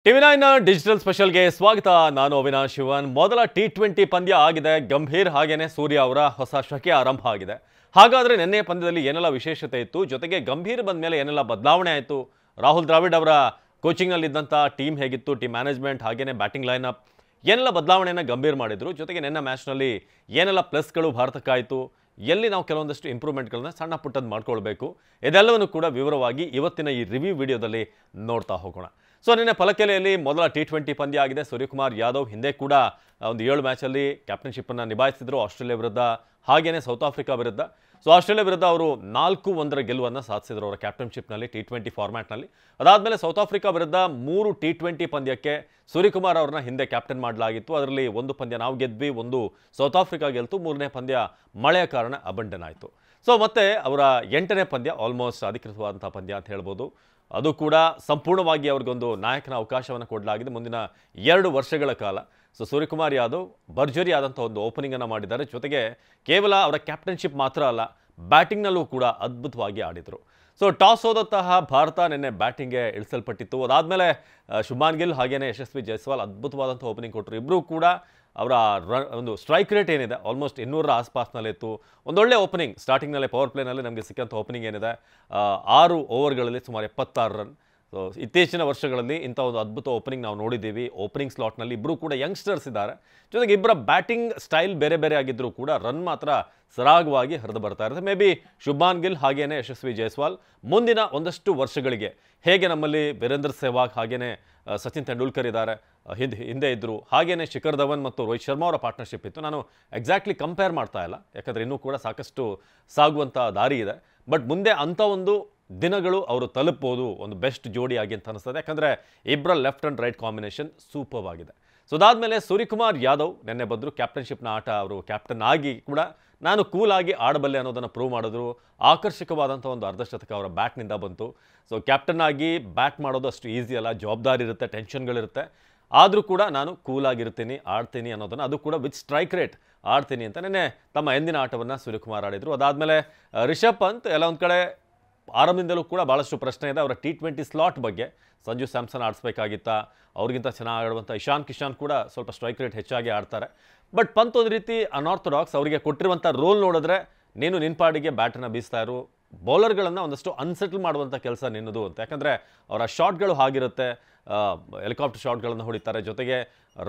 ಟಿವಿ9 digital ಸ್ಪೆಷಲ್ಗೆ ಸ್ವಾಗತ. ನಾನು ಅವಿನಾಶ್ ಶಿವನ್. ಮೊದಲ ಟಿ20 ಪಂದ್ಯ ಆಗಿದೆ. ಗಂಭೀರ್ ಹಾಗೇನೆ ಸೂರ್ಯ ಅವರ ಹೊಸ ಶಕೆ ಆರಂಭ ಆಗಿದೆ. ಹಾಗಾದ್ರೆ ನಿನ್ನೆ ಪಂದ್ಯದಲ್ಲಿ ಏನೆಲ್ಲ ವಿಶೇಷತೆ ಇತ್ತು, ಜೊತೆಗೆ ಗಂಭೀರ್ ಬಂದ ಮೇಲೆ ಏನೆಲ್ಲ ಬದಲಾವಣೆ ಆಯಿತು, ರಾಹುಲ್ ದ್ರಾವಿಡ್ ಅವರ ಕೋಚಿಂಗ್ನಲ್ಲಿ ಇದ್ದಂಥ ಟೀಮ್ ಹೇಗಿತ್ತು, ಟೀಮ್ ಮ್ಯಾನೇಜ್ಮೆಂಟ್ ಹಾಗೇನೆ ಬ್ಯಾಟಿಂಗ್ ಲೈನಪ್ ಏನೆಲ್ಲ ಬದಲಾವಣೆಯನ್ನು ಗಂಭೀರ್ ಮಾಡಿದ್ರು, ಜೊತೆಗೆ ನಿನ್ನೆ ಮ್ಯಾಚ್ನಲ್ಲಿ ಏನೆಲ್ಲ ಪ್ಲಸ್ಗಳು ಭಾರತಕ್ಕಾಯಿತು, ಎಲ್ಲಿ ನಾವು ಕೆಲವೊಂದಷ್ಟು ಇಂಪ್ರೂವ್ಮೆಂಟ್ಗಳನ್ನ ಸಣ್ಣ ಪುಟ್ಟದ್ದು ಮಾಡ್ಕೊಳ್ಬೇಕು, ಇದೆಲ್ಲವನ್ನು ಕೂಡ ವಿವರವಾಗಿ ಇವತ್ತಿನ ಈ ರಿವ್ಯೂ ವಿಡಿಯೋದಲ್ಲಿ ನೋಡ್ತಾ ಹೋಗೋಣ. ಸೊ ನಿನ್ನೆ ಫಲಕೆಲೆಯಲ್ಲಿ ಮೊದಲ ಟಿ20 ಪಂದ್ಯ ಆಗಿದೆ. ಸೂರ್ಯಕುಮಾರ್ ಯಾದವ್ ಹಿಂದೆ ಕೂಡ ಒಂದು 7 ಮ್ಯಾಚಲ್ಲಿ ಕ್ಯಾಪ್ಟನ್ಶಿಪ್ಪನ್ನು ನಿಭಾಯಿಸಿದ್ರು, ಆಸ್ಟ್ರೇಲಿಯಾ ವಿರುದ್ಧ ಹಾಗೇನೆ ಸೌತ್ ಆಫ್ರಿಕಾ ವಿರುದ್ಧ. ಸೊ ಆಸ್ಟ್ರೇಲಿಯಾ ವಿರುದ್ಧ ಅವರು 4-1 ಗೆಲುವನ್ನು ಸಾಧಿಸಿದ್ರು ಅವರ ಕ್ಯಾಪ್ಟನ್ಶಿಪ್ನಲ್ಲಿ ಟಿ20 ಫಾರ್ಮ್ಯಾಟ್ನಲ್ಲಿ. ಅದಾದಮೇಲೆ ಸೌತ್ ಆಫ್ರಿಕಾ ವಿರುದ್ಧ 3 ಟಿ20 ಪಂದ್ಯಕ್ಕೆ ಸೂರ್ಯಕುಮಾರ್ ಅವ್ರನ್ನ ಹಿಂದೆ ಕ್ಯಾಪ್ಟನ್ ಮಾಡಲಾಗಿತ್ತು. ಅದರಲ್ಲಿ ಒಂದು ಪಂದ್ಯ ನಾವು ಗೆದ್ವಿ, ಒಂದು ಸೌತ್ ಆಫ್ರಿಕಾ ಗೆಲ್ತು, ಮೂರನೇ ಪಂದ್ಯ ಮಳೆಯ ಕಾರಣ ಅಬಂಡನ್ ಆಯಿತು. ಸೊ ಮತ್ತೆ ಅವರ 8ನೇ ಪಂದ್ಯ ಆಲ್ಮೋಸ್ಟ್ ಅಧಿಕೃತವಾದಂಥ ಪಂದ್ಯ ಅಂತ ಹೇಳ್ಬೋದು. ಅದು ಕೂಡ ಸಂಪೂರ್ಣವಾಗಿ ಅವ್ರಿಗೊಂದು ನಾಯಕನ ಅವಕಾಶವನ್ನು ಕೊಡಲಾಗಿದೆ ಮುಂದಿನ 2 ವರ್ಷಗಳ ಕಾಲ. ಸೊ ಸೂರ್ಯಕುಮಾರ್ ಯಾದವ್ ಭರ್ಜರಿ ಆದಂಥ ಒಂದು ಓಪನಿಂಗನ್ನು ಮಾಡಿದ್ದಾರೆ. ಜೊತೆಗೆ ಕೇವಲ ಅವರ ಕ್ಯಾಪ್ಟನ್ಶಿಪ್ ಮಾತ್ರ ಅಲ್ಲ, ಬ್ಯಾಟಿಂಗ್ನಲ್ಲೂ ಕೂಡ ಅದ್ಭುತವಾಗಿ ಆಡಿದರು. ಸೊ ಟಾಸ್ ಹೋದಂತಹ ಭಾರತ ನಿನ್ನೆ ಬ್ಯಾಟಿಂಗ್ಗೆ ಇಳಿಸಲ್ಪಟ್ಟಿತ್ತು. ಅದಾದಮೇಲೆ ಶುಭ್ಮಾನ್ ಗಿಲ್ ಹಾಗೇನೆ ಯಶಸ್ವಿ ಜೈಸ್ವಾಲ್ ಅದ್ಭುತವಾದಂಥ ಓಪನಿಂಗ್ ಕೊಟ್ಟರು. ಇಬ್ಬರೂ ಕೂಡ ಅವರ ಒಂದು ಸ್ಟ್ರೈಕ್ ರೇಟ್ ಏನಿದೆ ಆಲ್ಮೋಸ್ಟ್ 200ರ ಆಸ್ಪಾಸ್ನಲ್ಲಿತ್ತು. ಒಂದೊಳ್ಳೆ ಓಪನಿಂಗ್ ಸ್ಟಾರ್ಟಿಂಗ್ನಲ್ಲೇ ಪವರ್ ಪ್ಲೇನಲ್ಲಿ ನಮಗೆ ಸಿಕ್ಕಂಥ ಓಪನಿಂಗ್ ಏನಿದೆ 6 ಓವರ್ಗಳಲ್ಲಿ ಸುಮಾರು 76 ರನ್. ಸೊ ಇತ್ತೀಚಿನ ವರ್ಷಗಳಲ್ಲಿ ಇಂಥ ಒಂದು ಅದ್ಭುತ ಓಪನಿಂಗ್ ನಾವು ನೋಡಿದ್ದೀವಿ. ಓಪನಿಂಗ್ ಸ್ಲಾಟ್ನಲ್ಲಿ ಇಬ್ಬರು ಕೂಡ ಯಂಗ್ಸ್ಟರ್ಸ್ ಇದ್ದಾರೆ. ಜೊತೆಗೆ ಇಬ್ಬರ ಬ್ಯಾಟಿಂಗ್ ಸ್ಟೈಲ್ ಬೇರೆ ಬೇರೆ ಆಗಿದ್ದರೂ ಕೂಡ ರನ್ ಮಾತ್ರ ಸರಾಗವಾಗಿ ಹರಿದು ಬರ್ತಾ ಇರುತ್ತೆ. ಮೇ ಬಿ ಶುಭ್ಮಾನ್ ಗಿಲ್ ಹಾಗೇನೆ ಯಶಸ್ವಿ ಜೈಸ್ವಾಲ್ ಮುಂದಿನ ಒಂದಷ್ಟು ವರ್ಷಗಳಿಗೆ ಹೇಗೆ ನಮ್ಮಲ್ಲಿ ವೀರೇಂದ್ರ ಸೆಹ್ವಾಗ್ ಹಾಗೇನೆ ಸಚಿನ್ ತೆಂಡೂಲ್ಕರ್ ಇದ್ದಾರೆ, ಹಿಂದೆ ಇದ್ದರು, ಹಾಗೇನೆ ಶಿಖರ್ ಧವನ್ ಮತ್ತು ರೋಹಿತ್ ಶರ್ಮಾ ಅವರ ಪಾರ್ಟ್ನರ್ಶಿಪ್ ಇತ್ತು. ನಾನು ಎಕ್ಸಾಕ್ಟ್ಲಿ ಕಂಪೇರ್ ಮಾಡ್ತಾ ಇಲ್ಲ, ಯಾಕಂದರೆ ಇನ್ನೂ ಕೂಡ ಸಾಕಷ್ಟು ಸಾಗುವಂಥ ದಾರಿ ಇದೆ. ಬಟ್ ಮುಂದೆ ಅಂಥ ಒಂದು ದಿನಗಳು ಅವರು ತಲುಪ್ಬೋದು ಒಂದು ಬೆಸ್ಟ್ ಜೋಡಿಯಾಗಿ ಅಂತ ಅನಿಸ್ತದೆ. ಯಾಕಂದರೆ ಇಬ್ಬರ left and right combination super ಆಗಿದೆ. ಸೊ ಅದಾದಮೇಲೆ ಸೂರ್ಯಕುಮಾರ್ ಯಾದವ್ ನಿನ್ನೆ ಬಂದರು. ಕ್ಯಾಪ್ಟನ್ಶಿಪ್ನ ಆಟ ಅವರು ಕ್ಯಾಪ್ಟನ್ ಆಗಿ ಕೂಡ ನಾನು ಕೂಲಾಗಿ ಆಡಬಲ್ಲೆ ಅನ್ನೋದನ್ನು ಪ್ರೂವ್ ಮಾಡಿದ್ರು. ಆಕರ್ಷಕವಾದಂಥ ಒಂದು ಅರ್ಧಶತಕ ಅವರ ಬ್ಯಾಟ್ನಿಂದ ಬಂತು. ಸೊ ಕ್ಯಾಪ್ಟನ್ ಆಗಿ ಬ್ಯಾಟ್ ಮಾಡೋದು ಅಷ್ಟು ಈಸಿ ಅಲ್ಲ, ಜವಾಬ್ದಾರಿ ಇರುತ್ತೆ, ಟೆನ್ಷನ್ಗಳಿರುತ್ತೆ. ಆದರೂ ಕೂಡ ನಾನು ಕೂಲಾಗಿರ್ತೀನಿ, ಆಡ್ತೀನಿ ಅನ್ನೋದನ್ನು, ಅದು ಕೂಡ ವಿತ್ ಸ್ಟ್ರೈಕ್ ರೇಟ್ ಆಡ್ತೀನಿ ಅಂತ ನಿನ್ನೆ ತಮ್ಮ ಎಂದಿನ ಆಟವನ್ನು ಸೂರ್ಯಕುಮಾರ್ ಆಡಿದರು. ಅದಾದಮೇಲೆ ರಿಷಬ್ ಪಂತ್ ಎಲ್ಲ ಒಂದು ಕಡೆ ಆರಂಭದಿಂದಲೂ ಕೂಡ ಭಾಳಷ್ಟು ಪ್ರಶ್ನೆ ಇದೆ ಅವರ ಟಿ20 ಸ್ಲಾಟ್ ಬಗ್ಗೆ. ಸಂಜು ಸ್ಯಾಮ್ಸನ್ ಆಡಿಸ್ಬೇಕಾಗಿತ್ತಾ, ಅವ್ರಿಗಿಂತ ಚೆನ್ನಾಗಿ ಆಡುವಂಥ ಇಶಾನ್ ಕಿಶಾನ್ ಕೂಡ ಸ್ವಲ್ಪ ಸ್ಟ್ರೈಕ್ ರೇಟ್ ಹೆಚ್ಚಾಗಿ ಆಡ್ತಾರೆ. ಬಟ್ ಪಂತ್ ಒಂದು ರೀತಿ ಅನಾರ್ಥೋಡಾಕ್ಸ್, ಅವರಿಗೆ ಕೊಟ್ಟಿರುವಂಥ ರೋಲ್ ನೋಡಿದ್ರೆ ನೀನು ನಿನ್ಪಾಡಿಗೆ ಬ್ಯಾಟನ್ನು ಬೀಸ್ತಾ ಇರು, ಬೌಲರ್ಗಳನ್ನು ಒಂದಷ್ಟು ಅನ್ಸೆಟಲ್ ಮಾಡುವಂಥ ಕೆಲಸ ನಿನ್ನದು ಅಂತ. ಯಾಕಂದರೆ ಅವರ ಶಾಟ್ಗಳು ಹಾಗಿರುತ್ತೆ, ಹೆಲಿಕಾಪ್ಟರ್ ಶಾಟ್ಗಳನ್ನು ಹೊಡಿತಾರೆ, ಜೊತೆಗೆ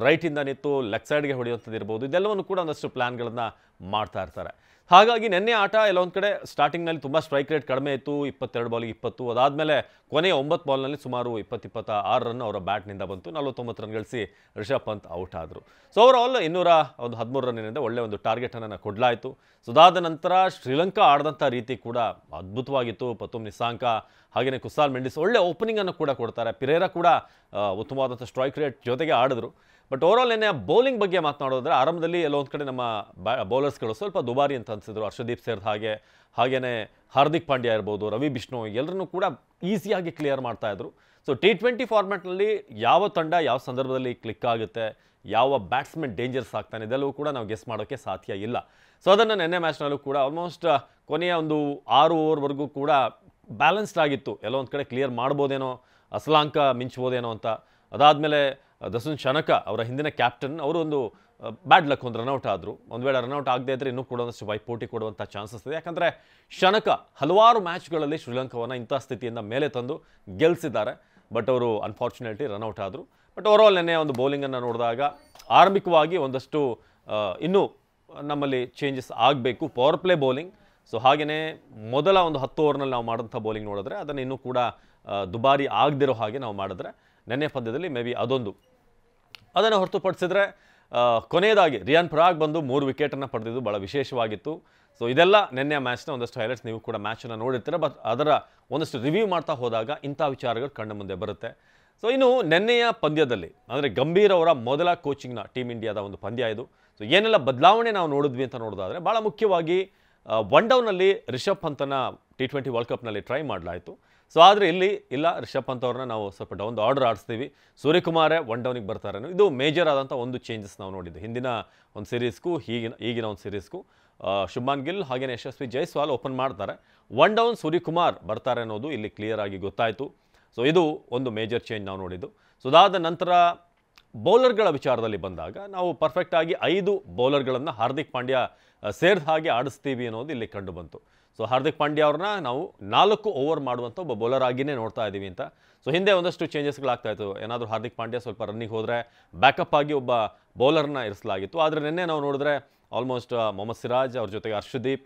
ರೈಟಿಂದ ನಿಂತು ಲೆಗ್ ಸೈಡ್ಗೆ ಹೊಡೆಯುವಂಥದ್ದು ಇರ್ಬೋದು. ಇದೆಲ್ಲವನ್ನು ಕೂಡ ಒಂದಷ್ಟು ಪ್ಲ್ಯಾನ್ಗಳನ್ನು ಮಾಡ್ತಾ ಇರ್ತಾರೆ. ಹಾಗಾಗಿ ನಿನ್ನೆ ಆಟ ಎಲ್ಲ ಒಂದು ಕಡೆ ಸ್ಟಾರ್ಟಿಂಗ್ನಲ್ಲಿ ತುಂಬ ಸ್ಟ್ರೈಕ್ ರೇಟ್ ಕಡಿಮೆ ಇತ್ತು, 22 ಬಾಲಿಗೆ 20. ಅದಾದಮೇಲೆ ಕೊನೆಯ 9 ಬಾಲ್ನಲ್ಲಿ ಸುಮಾರು 20-26 ರನ್ ಅವರ ಬ್ಯಾಟ್ನಿಂದ ಬಂತು. 49 ರನ್ ಗಳಿಸಿ ರಿಷಬ್ ಪಂತ್ ಔಟ್ ಆದರು. ಸೊ ಓವರಾಲ್ 213 ರನ್ನಿನಿಂದ ಒಳ್ಳೆಯ ಒಂದು ಟಾರ್ಗೆಟನ್ನು ಕೊಡಲಾಯಿತು. ಸೊ ಅದಾದ ನಂತರ ಶ್ರೀಲಂಕಾ ಆಡಿದಂಥ ರೀತಿ ಕೂಡ ಅದ್ಭುತವಾಗಿತ್ತು. ಪತುಮ್ ನಿಸಾಂಕ ಹಾಗೆಯೇ ಕುಸಾಲ್ ಮೆಂಡಿಸ್ ಒಳ್ಳೆ ಓಪನಿಂಗನ್ನು ಕೂಡ ಕೊಡ್ತಾರೆ. ಪಿರೇರಾ ಕೂಡ ಉತ್ತಮವಾದಂಥ ಸ್ಟ್ರೈಕ್ ರೇಟ್ ಜೊತೆಗೆ ಆಡಿದ್ರು. ಬಟ್ ಓವರಾಲ್ ನಿನ್ನೆ ಬೌಲಿಂಗ್ ಬಗ್ಗೆ ಮಾತನಾಡೋದ್ರೆ ಆರಂಭದಲ್ಲಿ ಎಲ್ಲೋ ಒಂದು ಕಡೆ ನಮ್ಮ ಬೌಲರ್ಸ್ಗಳು ಸ್ವಲ್ಪ ದುಬಾರಿ ಅಂತ ಅನಿಸಿದ್ರು. ಹರ್ಷದೀಪ್ ಸೇರಿದ ಹಾಗೆಯೇ ಹಾರ್ದಿಕ್ ಪಾಂಡ್ಯ ಇರ್ಬೋದು, ರವಿ ಬಿಷ್ಣೋಯ್ ಎಲ್ಲರನ್ನೂ ಕೂಡ ಈಸಿಯಾಗಿ ಕ್ಲಿಯರ್ ಮಾಡ್ತಾಯಿದ್ರು. ಸೊ ಟಿ20 ಫಾರ್ಮ್ಯಾಟ್ನಲ್ಲಿ ಯಾವ ತಂಡ ಯಾವ ಸಂದರ್ಭದಲ್ಲಿ ಕ್ಲಿಕ್ ಆಗುತ್ತೆ, ಯಾವ ಬ್ಯಾಟ್ಸ್ಮನ್ ಡೇಂಜರ್ಸ್ ಆಗ್ತಾನೆ, ಇದೆಲ್ಲವೂ ಕೂಡ ನಾವು ಗೆಸ್ ಮಾಡೋಕ್ಕೆ ಸಾಧ್ಯ ಇಲ್ಲ. ಸೊ ಅದನ್ನು ನಿನ್ನೆ ಮ್ಯಾಚ್ನಲ್ಲೂ ಕೂಡ ಆಲ್ಮೋಸ್ಟ್ ಕೊನೆಯ ಒಂದು 6 ಓವರ್ವರೆಗೂ ಕೂಡ ಬ್ಯಾಲೆನ್ಸ್ಡ್ ಆಗಿತ್ತು. ಎಲ್ಲೋ ಒಂದು ಕಡೆ ಕ್ಲಿಯರ್ ಮಾಡ್ಬೋದೇನೋ, ಅಸಲಾಂಕ ಮಿಂಚ್ಬೋದೇನೋ ಅಂತ. ಅದಾದಮೇಲೆ ದಸುನ್ ಶನಕ ಅವರ ಹಿಂದಿನ ಕ್ಯಾಪ್ಟನ್ ಅವರು ಒಂದು ಬ್ಯಾಡ್ ಲಕ್, ಒಂದು ರನ್ಔಟ್ ಆದರು. ಒಂದು ವೇಳೆ ರನ್ಔಟ್ ಆಗದೇ ಇದ್ದರೆ ಇನ್ನೂ ಕೂಡ ಒಂದಷ್ಟು ವೈಪೋಟಿ ಕೊಡುವಂಥ ಚಾನ್ಸಸ್ ಇದೆ. ಯಾಕಂದರೆ ಶನಕ ಹಲವಾರು ಮ್ಯಾಚ್ಗಳಲ್ಲಿ ಶ್ರೀಲಂಕಾವನ್ನು ಇಂಥ ಸ್ಥಿತಿಯಿಂದ ಮೇಲೆ ತಂದು ಗೆಲ್ಲಿಸಿದ್ದಾರೆ. ಬಟ್ ಅವರು ಅನ್ಫಾರ್ಚುನೇಟ್ಲಿ ರನ್ಔಟ್ ಆದರು. ಬಟ್ ಓವರಾಲ್ ನಿನ್ನೆ ಒಂದು ಬೌಲಿಂಗನ್ನು ನೋಡಿದಾಗ ಆರಂಭಿಕವಾಗಿ ಒಂದಷ್ಟು ಇನ್ನೂ ನಮ್ಮಲ್ಲಿ ಚೇಂಜಸ್ ಆಗಬೇಕು. ಪವರ್ ಪ್ಲೇ ಬೌಲಿಂಗ್, ಸೊ ಹಾಗೆಯೇ ಮೊದಲ ಒಂದು 10 ಓವರ್ನಲ್ಲಿ ನಾವು ಮಾಡೋಂಥ ಬೌಲಿಂಗ್ ನೋಡಿದ್ರೆ ಅದನ್ನು ಇನ್ನೂ ಕೂಡ ದುಬಾರಿ ಆಗದಿರೋ ಹಾಗೆ ನಾವು ಮಾಡಿದ್ರೆ ನೆನ್ನೆ ಪಂದ್ಯದಲ್ಲಿ ಮೇ ಬಿ ಅದನ್ನು ಹೊರತುಪಡಿಸಿದ್ರೆ ಕೊನೆಯದಾಗಿ ರಿಯಾನ್ ಪರಾಗ್ ಬಂದು 3 ವಿಕೆಟನ್ನು ಪಡೆದಿದ್ದು ಭಾಳ ವಿಶೇಷವಾಗಿತ್ತು. ಸೊ ಇದೆಲ್ಲ ನಿನ್ನೆ ಮ್ಯಾಚ್ನ ಒಂದಷ್ಟು ಹೈಲೈಟ್ಸ್. ನೀವು ಕೂಡ ಮ್ಯಾಚನ್ನು ನೋಡಿರ್ತೀರ, ಬಟ್ ಅದರ ಒಂದಷ್ಟು ರಿವ್ಯೂ ಮಾಡ್ತಾ ಹೋದಾಗ ಇಂಥ ವಿಚಾರಗಳು ಕಣ್ಣ ಮುಂದೆ ಬರುತ್ತೆ. ಸೊ ಇನ್ನು ನಿನ್ನೆಯ ಪಂದ್ಯದಲ್ಲಿ ಅಂದರೆ ಗಂಭೀರ್ ಅವರ ಮೊದಲ ಕೋಚಿಂಗ್ನ ಟೀಮ್ ಇಂಡಿಯಾದ ಒಂದು ಪಂದ್ಯ ಇದು. ಸೊ ಏನೆಲ್ಲ ಬದಲಾವಣೆ ನಾವು ನೋಡಿದ್ವಿ ಅಂತ ನೋಡೋದಾದರೆ ಭಾಳ ಮುಖ್ಯವಾಗಿ ಒನ್ ಡೌನಲ್ಲಿ ರಿಷಬ್ ಪಂತನ್ನು ಟಿ20 ವರ್ಲ್ಡ್ ಕಪ್ನಲ್ಲಿ ಟ್ರೈ ಮಾಡಲಾಯಿತು. ಸೊ ಆದರೆ ಇಲ್ಲಿ ಇಲ್ಲ, ರಿಷಬ್ ಪಂತ್ ಅವ್ರನ್ನ ನಾವು ಸ್ವಲ್ಪ ಡೌನ್ ಆರ್ಡರ್ ಆಡಿಸ್ತೀವಿ, ಸೂರ್ಯಕುಮಾರೇ ಒನ್ ಡೌನಿಗೆ ಬರ್ತಾರೆ. ಇದು ಮೇಜರ್ ಆದಂಥ ಒಂದು ಚೇಂಜಸ್ ನಾವು ನೋಡಿದ್ದು ಹಿಂದಿನ ಒಂದು ಸೀರೀಸ್ಗೂ ಈಗಿನ ಒಂದು ಸೀರೀಸ್ಗೂ. ಶುಭ್ಮಾನ್ ಗಿಲ್ ಹಾಗೆಯೇ ಯಶಸ್ವಿ ಜೈಸ್ವಾಲ್ ಓಪನ್ ಮಾಡ್ತಾರೆ, ಒನ್ ಡೌನ್ ಸೂರ್ಯಕುಮಾರ್ ಬರ್ತಾರೆ ಅನ್ನೋದು ಇಲ್ಲಿ ಕ್ಲಿಯರ್ ಆಗಿ ಗೊತ್ತಾಯಿತು. ಸೊ ಇದು ಒಂದು ಮೇಜರ್ ಚೇಂಜ್ ನಾವು ನೋಡಿದ್ದು. ಸೊ ಅದಾದ ನಂತರ ಬೌಲರ್ಗಳ ವಿಚಾರದಲ್ಲಿ ಬಂದಾಗ ನಾವು ಪರ್ಫೆಕ್ಟಾಗಿ 5 ಬೌಲರ್ಗಳನ್ನು ಹಾರ್ದಿಕ್ ಪಾಂಡ್ಯ ಸೇರಿದ ಹಾಗೆ ಆಡಿಸ್ತೀವಿ ಅನ್ನೋದು ಇಲ್ಲಿ ಕಂಡು ಬಂತು. ಸೊ ಹಾರ್ದಿಕ್ ಪಾಂಡ್ಯ ಅವ್ರನ್ನ ನಾವು 4 ಓವರ್ ಮಾಡುವಂಥ ಒಬ್ಬ ಬೌಲರ್ ಆಗಿಯೇ ನೋಡ್ತಾ ಇದ್ದೀವಿ ಅಂತ. ಸೊ ಹಿಂದೆ ಒಂದಷ್ಟು ಚೇಂಜಸ್ಗಳಾಗ್ತಾ ಇತ್ತು. ಏನಾದರೂ ಹಾರ್ದಿಕ್ ಪಾಂಡ್ಯ ಸ್ವಲ್ಪ ರನ್ನಿಗೆ ಹೋದರೆ ಬ್ಯಾಕಪ್ ಆಗಿ ಒಬ್ಬ ಬೌಲರ್ನ ಇರಿಸಲಾಗಿತ್ತು. ಆದರೆ ನಿನ್ನೆ ನಾವು ನೋಡಿದ್ರೆ ಆಲ್ಮೋಸ್ಟ್ ಮೊಹಮ್ಮದ್ ಸಿರಾಜ್, ಅವ್ರ ಜೊತೆಗೆ ಹರ್ಷದೀಪ್,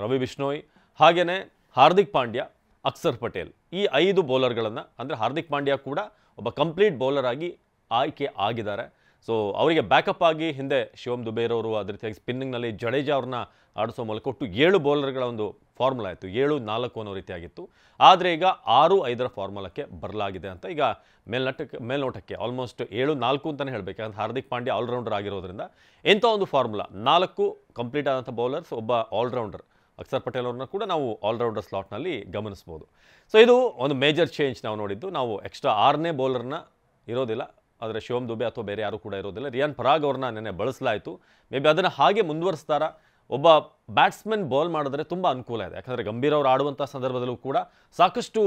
ರವಿ ಬಿಷ್ಣೋಯ್, ಹಾಗೆಯೇ ಹಾರ್ದಿಕ್ ಪಾಂಡ್ಯ, ಅಕ್ಷರ್ ಪಟೇಲ್, ಈ 5 ಬೌಲರ್ಗಳನ್ನು, ಅಂದರೆ ಹಾರ್ದಿಕ್ ಪಾಂಡ್ಯ ಕೂಡ ಒಬ್ಬ ಕಂಪ್ಲೀಟ್ ಬೌಲರ್ ಆಗಿ ಆಯ್ಕೆ ಆಗಿದ್ದಾರೆ. ಸೊ ಅವರಿಗೆ ಬ್ಯಾಕಪ್ ಆಗಿ ಹಿಂದೆ ಶಿವಮ್ ದುಬೇರವರು, ಅದೇ ರೀತಿಯಾಗಿ ಸ್ಪಿನ್ನಿಂಗ್ನಲ್ಲಿ ಜಡೇಜಾ ಅವ್ರನ್ನ ಆಡಿಸೋ ಮೂಲಕ ಒಟ್ಟು 7 ಬೌಲರ್ಗಳ ಒಂದು ಫಾರ್ಮುಲಾ ಇತ್ತು. 7-4 ಅನ್ನೋ ರೀತಿಯಾಗಿತ್ತು. ಆದರೆ ಈಗ 6-5 ಫಾರ್ಮುಲಾಕ್ಕೆ ಬರಲಾಗಿದೆ ಅಂತ ಈಗ ಮೇಲ್ನೋಟಕ್ಕೆ ಆಲ್ಮೋಸ್ಟ್ 7-4 ಅಂತಲೇ ಹೇಳಬೇಕು. ಯಾಕಂದ್ರೆ ಹಾರ್ದಿಕ್ ಪಾಂಡ್ಯ ಆಲ್ರೌಂಡರ್ ಆಗಿರೋದ್ರಿಂದ ಇಂಥ ಒಂದು ಫಾರ್ಮುಲಾ 4 ಕಂಪ್ಲೀಟ್ ಆದಂಥ ಬೌಲರ್ಸ್, ಒಬ್ಬ ಆಲ್ರೌಂಡರ್ ಅಕ್ಷರ್ ಪಟೇಲ್ ಅವ್ರನ್ನ ಕೂಡ ನಾವು ಆಲ್ರೌಂಡರ್ ಸ್ಲಾಟ್ನಲ್ಲಿ ಗಮನಿಸ್ಬೋದು. ಸೊ ಇದು ಒಂದು ಮೇಜರ್ ಚೇಂಜ್ ನಾವು ನೋಡಿದ್ದು. ನಾವು ಎಕ್ಸ್ಟ್ರಾ 6ನೇ ಬೌಲರ್ನ ಇರೋದಿಲ್ಲ, ಆದರೆ ಶಿವಮ್ ದುಬೆ ಅಥವಾ ಬೇರೆ ಯಾರೂ ಕೂಡ ಇರೋದಿಲ್ಲ. ರಿಯಾನ್ ಪರಾಗ್ ಅವ್ರನ್ನ ನೆನ್ನೆ ಬಳಸಲಾಯಿತು. ಮೇ ಬಿ ಅದನ್ನು ಹಾಗೆ ಮುಂದುವರಿಸ್ತಾರ. ಒಬ್ಬ ಬ್ಯಾಟ್ಸ್ಮನ್ ಬೌಲ್ ಮಾಡಿದ್ರೆ ತುಂಬ ಅನುಕೂಲ ಇದೆ. ಯಾಕಂದರೆ ಗಂಭೀರ್ ಅವರು ಆಡುವಂಥ ಸಂದರ್ಭದಲ್ಲೂ ಕೂಡ ಸಾಕಷ್ಟು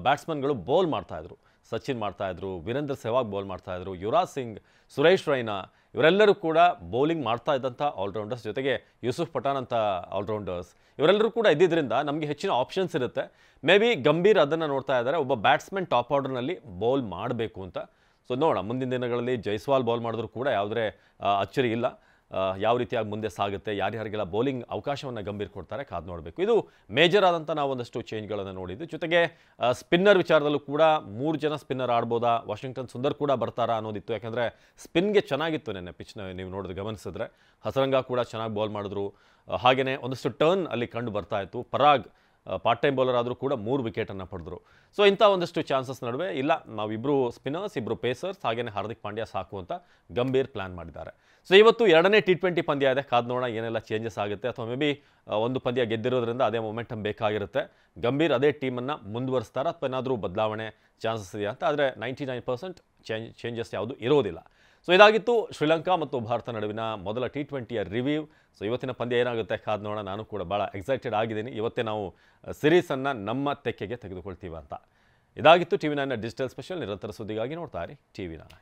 ಬ್ಯಾಟ್ಸ್ಮನ್ಗಳು ಬೌಲ್ ಮಾಡ್ತಾಯಿದ್ರು. ಸಚಿನ್ ಮಾಡ್ತಾಯಿದ್ರು, ವೀರೇಂದ್ರ ಸೆಹ್ವಾಗ್ ಬೌಲ್ ಮಾಡ್ತಾಯಿದ್ರು, ಯುವರಾಜ್ ಸಿಂಗ್, ಸುರೇಶ್ ರೈನಾ, ಇವರೆಲ್ಲರೂ ಕೂಡ ಬೌಲಿಂಗ್ ಮಾಡ್ತಾ ಇದ್ದಂಥ ಆಲ್ರೌಂಡರ್ಸ್. ಜೊತೆಗೆ ಯೂಸುಫ್ ಪಠಾನ್ ಅಂತ ಆಲ್ರೌಂಡರ್ಸ್, ಇವರೆಲ್ಲರೂ ಕೂಡ ಇದ್ದಿದ್ದರಿಂದ ನಮಗೆ ಹೆಚ್ಚಿನ ಆಪ್ಷನ್ಸ್ ಇರುತ್ತೆ. ಮೇ ಬಿ ಗಂಭೀರ್ ಅದನ್ನು ನೋಡ್ತಾ ಇದ್ದಾರೆ, ಒಬ್ಬ ಬ್ಯಾಟ್ಸ್ಮನ್ ಟಾಪ್ ಆರ್ಡರ್ನಲ್ಲಿ ಬೌಲ್ ಮಾಡಬೇಕು ಅಂತ. ಸೊ ನೋಡೋಣ, ಮುಂದಿನ ದಿನಗಳಲ್ಲಿ ಜೈಸ್ವಾಲ್ ಬೌಲ್ ಮಾಡಿದ್ರು ಕೂಡ ಯಾವುದೇ ಅಚ್ಚರಿ ಇಲ್ಲ. ಯಾವ ರೀತಿಯಾಗಿ ಮುಂದೆ ಸಾಗುತ್ತೆ, ಯಾರ್ಯಾರಿಗೆಲ್ಲ ಬೌಲಿಂಗ್ ಅವಕಾಶವನ್ನು ಗಂಭೀರ್ ಕೊಡ್ತಾರೆ, ಕಾದು ನೋಡಬೇಕು. ಇದು ಮೇಜರ್ ಆದಂಥ ನಾವು ಒಂದಷ್ಟು ಚೇಂಜ್ಗಳನ್ನು ನೋಡಿದ್ದು. ಜೊತೆಗೆ ಸ್ಪಿನ್ನರ್ ವಿಚಾರದಲ್ಲೂ ಕೂಡ 3 ಜನ ಸ್ಪಿನ್ನರ್ ಆಡ್ಬೋದಾ, ವಾಷಿಂಗ್ಟನ್ ಸುಂದರ್ ಕೂಡ ಬರ್ತಾರಾ ಅನ್ನೋದಿತ್ತು. ಯಾಕಂದರೆ ಸ್ಪಿನ್ಗೆ ಚೆನ್ನಾಗಿತ್ತು ನೆನ್ನೆ ಪಿಚ್ನ ನೀವು ನೋಡಿದ್ರೆ ಗಮನಿಸಿದ್ರೆ. ಹಸರಂಗ ಕೂಡ ಚೆನ್ನಾಗಿ ಬೌಲ್ ಮಾಡಿದ್ರು. ಹಾಗೆಯೇ ಒಂದಷ್ಟು ಟರ್ನ್ ಅಲ್ಲಿ ಕಂಡು ಬರ್ತಾ ಇತ್ತು. ಪರಾಗ್ ಪಾರ್ಟ್ ಟೈಮ್ ಬೌಲರ್ ಆದರೂ ಕೂಡ 3 ವಿಕೆಟನ್ನು ಪಡೆದ್ರು. ಸೊ ಇಂಥ ಒಂದಷ್ಟು ಚಾನ್ಸಸ್ ನಡುವೆ ಇಲ್ಲ, ನಾವಿಬ್ಬರು ಸ್ಪಿನ್ನರ್ಸ್, 2 ಪೇಸರ್ಸ್, ಹಾಗೆಯೇ ಹಾರ್ದಿಕ್ ಪಾಂಡ್ಯ ಸಾಕು ಅಂತ ಗಂಭೀರ್ ಪ್ಲಾನ್ ಮಾಡಿದ್ದಾರೆ. ಸೊ ಇವತ್ತು 2ನೇ T20 ಪಂದ್ಯ ಇದೆ. ಕಾದು ನೋಡೋಣ ಏನೆಲ್ಲ ಚೇಂಜಸ್ ಆಗುತ್ತೆ. ಅಥವಾ ಮೇ ಬಿ ಒಂದು ಪಂದ್ಯ ಗೆದ್ದಿರೋದ್ರಿಂದ ಅದೇ ಮೊಮೆಂಟಮ್ ಬೇಕಾಗಿರುತ್ತೆ. ಗಂಭೀರ್ ಅದೇ ಟೀಮನ್ನು ಮುಂದುವರಿಸ್ತಾರೆ ಅಥವಾ ಏನಾದರೂ ಬದಲಾವಣೆ ಚಾನ್ಸಸ್ ಇದೆಯಾ ಅಂತ. ಆದರೆ 99% ಚೇಂಜಸ್ ಯಾವುದು ಇರೋದಿಲ್ಲ. ಸೊ ಇದಾಗಿತ್ತು ಶ್ರೀಲಂಕಾ ಮತ್ತು ಭಾರತ ನಡುವಿನ ಮೊದಲ T20ಯ ರಿವ್ಯೂ. ಸೊ ಇವತ್ತಿನ ಪಂದ್ಯ ಏನಾಗುತ್ತೆ ಕಾದು ನೋಡೋಣ. ನಾನು ಕೂಡ ಭಾಳ ಎಕ್ಸೈಟೆಡ್ ಆಗಿದ್ದೀನಿ. ಇವತ್ತೇ ನಾವು ಸಿರೀಸನ್ನು ನಮ್ಮ ತೆಕ್ಕೆಗೆ ತೆಗೆದುಕೊಳ್ತೀವಿ ಅಂತ. ಇದಾಗಿತ್ತು TV9 ಡಿಜಿಟಲ್ ಸ್ಪೆಷಲ್. ನಿರಂತರ ಸುದ್ದಿಗಾಗಿ ನೋಡ್ತಾ ಇರಿ TV9.